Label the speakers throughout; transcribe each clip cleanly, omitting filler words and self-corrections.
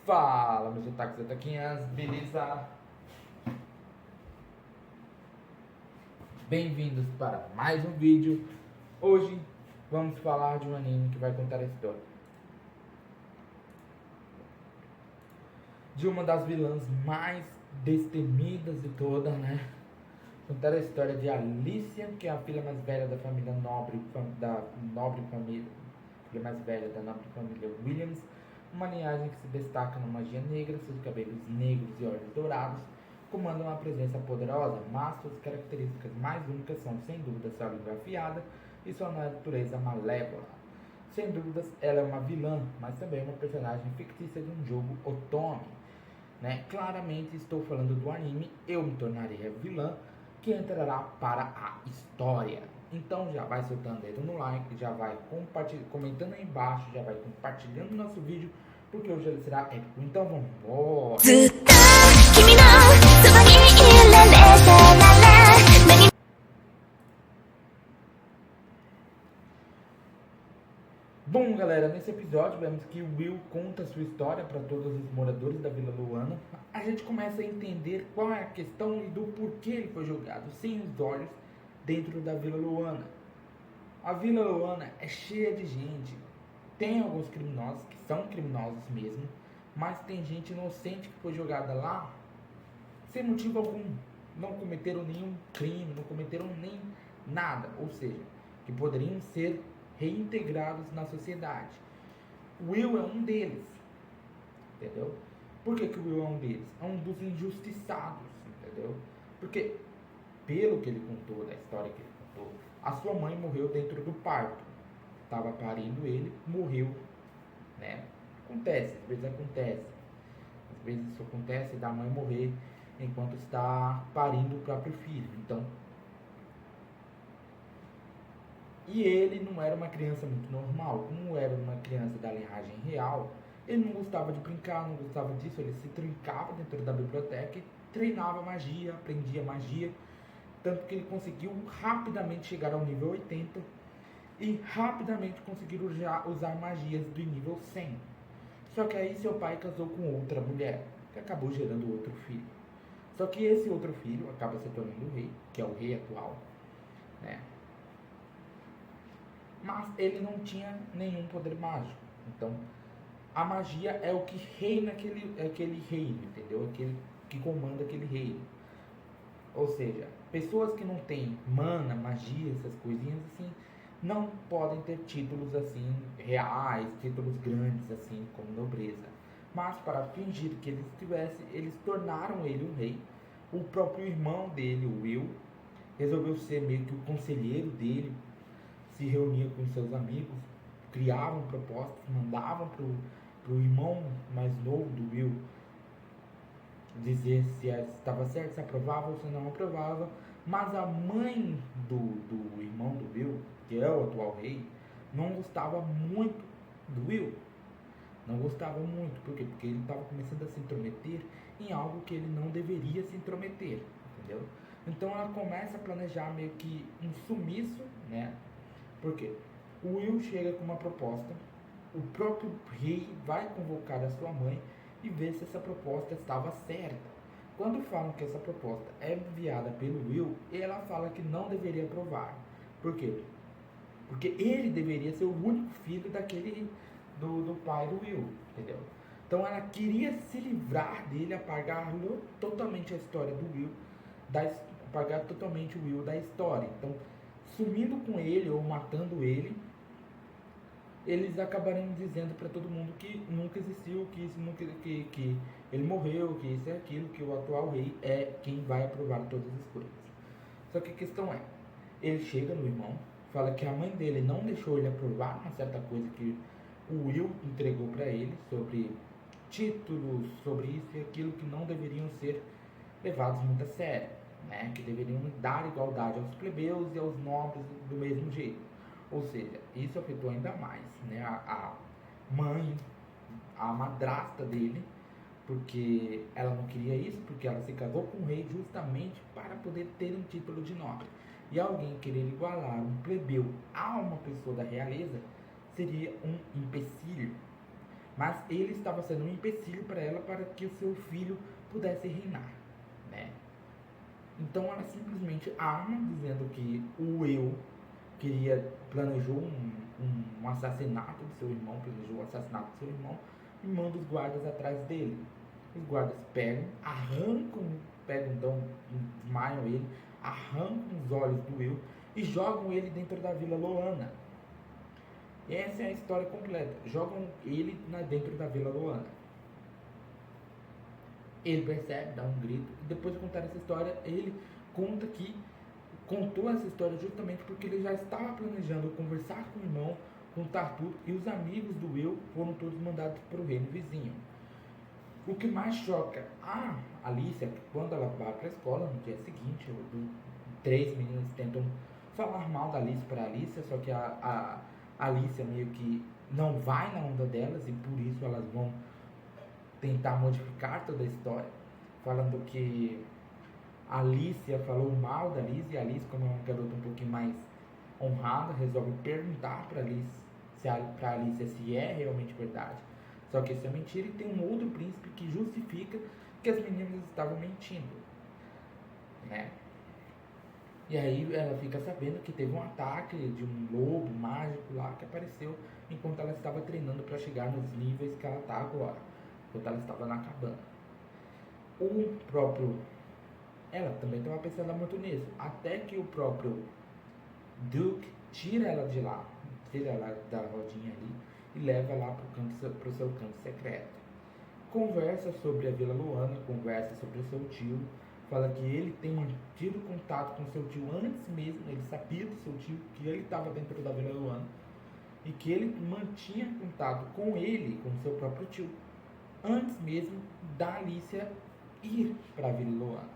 Speaker 1: Fala, meus otakus e otaquinhas, beleza? Bem-vindos para mais um vídeo. Hoje vamos falar de um anime que vai contar a história de uma das vilãs mais destemidas de todas, né? Contar a história de Alicia, que é a filha mais velha da família nobre, da nobre família, filha mais velha da nobre família Williams, uma linhagem que se destaca na magia negra, seus cabelos negros e olhos dourados comandam uma presença poderosa, mas suas características mais únicas são, sem dúvida, sua língua afiada e sua natureza malévola. Sem dúvidas, ela é uma vilã, mas também uma personagem fictícia de um jogo Otome, né? Claramente estou falando do anime Eu Me Tornarei a Vilã, que entrará para a história. Então já vai soltando o dedo no like, já vai comentando aí embaixo, já vai compartilhando nosso vídeo, porque hoje ele será épico. Então vamos embora. Bom, galera, nesse episódio vemos que o Will conta sua história para todos os moradores da Vila Luana. A gente começa a entender qual é a questão e do porquê ele foi jogado sem os olhos dentro da Vila Luana. A Vila Luana é cheia de gente. Tem alguns criminosos que são criminosos mesmo, mas tem gente inocente que foi jogada lá sem motivo algum. Não cometeram nenhum crime, não cometeram nem nada, ou seja, que poderiam ser reintegrados na sociedade. O Will é um deles, entendeu? Por que o Will é um deles? É um dos injustiçados, entendeu? Porque, pelo que ele contou, da história que ele contou, a sua mãe morreu dentro do parto. Estava parindo ele, morreu, né? Acontece, às vezes acontece. Às vezes isso acontece da mãe morrer enquanto está parindo o próprio filho. Então, e ele não era uma criança muito normal. Como era uma criança da linhagem real, ele não gostava de brincar, não gostava disso. Ele se trancava dentro da biblioteca e treinava magia, aprendia magia. Tanto que ele conseguiu rapidamente chegar ao nível 80 e rapidamente conseguir usar magias do nível 100. Só que aí seu pai casou com outra mulher, que acabou gerando outro filho. Só que esse outro filho acaba se tornando o rei, que é o rei atual, né? Mas ele não tinha nenhum poder mágico. Então, a magia é o que reina aquele reino, entendeu? Aquele que comanda aquele reino. Ou seja, pessoas que não têm mana, magia, essas coisinhas assim, não podem ter títulos assim reais, títulos grandes assim, como nobreza. Mas para fingir que eles tivessem, eles tornaram ele um rei. O próprio irmão dele, o Will, resolveu ser meio que o conselheiro dele, se reunia com seus amigos, criavam propostas, mandavam pro irmão mais novo do Will dizer se estava certo, se aprovava ou se não aprovava. Mas a mãe do irmão do Will, que é o atual rei, não gostava muito do Will. Não gostava muito, por quê? Porque ele estava começando a se intrometer em algo que ele não deveria se intrometer, entendeu? Então ela começa a planejar meio que um sumiço, né? Porque o Will chega com uma proposta, o próprio rei vai convocar a sua mãe e ver se essa proposta estava certa. Quando falam que essa proposta é enviada pelo Will, ela fala que não deveria aprovar. Por quê? Porque ele deveria ser o único filho daquele do pai do Will, entendeu? Então ela queria se livrar dele, apagar totalmente a história do Will, apagar totalmente o Will da história. Então, sumindo com ele ou matando ele, eles acabariam dizendo para todo mundo que nunca existiu, que isso nunca, que ele morreu, que isso é aquilo, que o atual rei é quem vai aprovar todas as coisas. Só que a questão é, ele chega no irmão, fala que a mãe dele não deixou ele aprovar uma certa coisa que o Will entregou para ele sobre títulos, sobre isso e aquilo que não deveriam ser levados muito a sério, né? Que deveriam dar igualdade aos plebeus e aos nobres do mesmo jeito. Ou seja, isso afetou ainda mais, né? A mãe, a madrasta dele, porque ela não queria isso, porque ela se casou com o rei justamente para poder ter um título de nobre. E alguém querer igualar um plebeu a uma pessoa da realeza seria um empecilho. mas ele estava sendo um empecilho para ela para que o seu filho pudesse reinar, né? Então ela simplesmente arma, dizendo que o eu planejou um assassinato de seu irmão, planejou o assassinato de seu irmão e manda os guardas atrás dele. Os guardas desmaiam ele, arrancam os olhos do eu e jogam ele dentro da Vila Loana. Essa é a história completa. Jogam ele dentro da Vila Loana. Ele percebe, dá um grito, e depois de contar essa história, ele conta que contou essa história justamente porque ele já estava planejando conversar com o irmão, contar tudo, e os amigos do eu foram todos mandados para o reino vizinho. O que mais choca a Alicia é que quando ela vai para a escola no dia seguinte, três meninas tentam falar mal da Alice para a Alicia, só que a Alicia meio que não vai na onda delas e por isso elas vão tentar modificar toda a história, falando que a Alicia falou mal da Alice, e a Alice, como é uma garota um pouquinho mais honrada, resolve perguntar para a Alicia se é realmente verdade. Só que isso é mentira e tem um outro príncipe que justifica que as meninas estavam mentindo, né? E aí ela fica sabendo que teve um ataque de um lobo mágico lá que apareceu enquanto ela estava treinando para chegar nos níveis que ela está agora, enquanto ela estava na cabana. Ela também estava pensando muito nisso, até que o próprio Duke tira ela de lá, tira ela da rodinha ali e leva lá para o seu canto secreto. Conversa sobre a Vila Loana, conversa sobre o seu tio, fala que ele tem mantido contato com seu tio antes mesmo, ele sabia do seu tio, que ele estava dentro da Vila Loana, e que ele mantinha contato com ele, com seu próprio tio, antes mesmo da Alicia ir para a Vila Loana,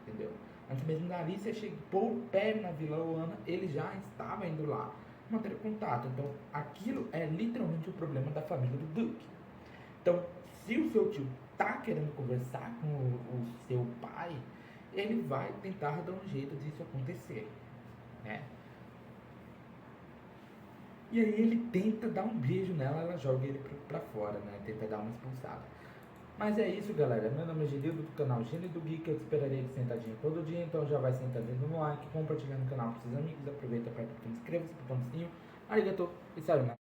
Speaker 1: entendeu? Antes mesmo da Alicia pôr o pé na Vila Loana, ele já estava indo lá manter contato. Então, aquilo é literalmente o problema da família do Duke. Então, se o seu tio está querendo conversar com o seu pai, ele vai tentar dar um jeito disso acontecer, né? E aí ele tenta dar um beijo nela, ela joga ele pra fora, né? Tenta dar uma expulsada. Mas é isso, galera. Meu nome é Genildo, do canal Gênio do Geek. Eu esperaria ele sentadinho todo dia, então já vai sentadinho no like, compartilhando o canal com seus amigos. Aproveita para inscreva-se, botão do sininho. Arigatou e sayonara.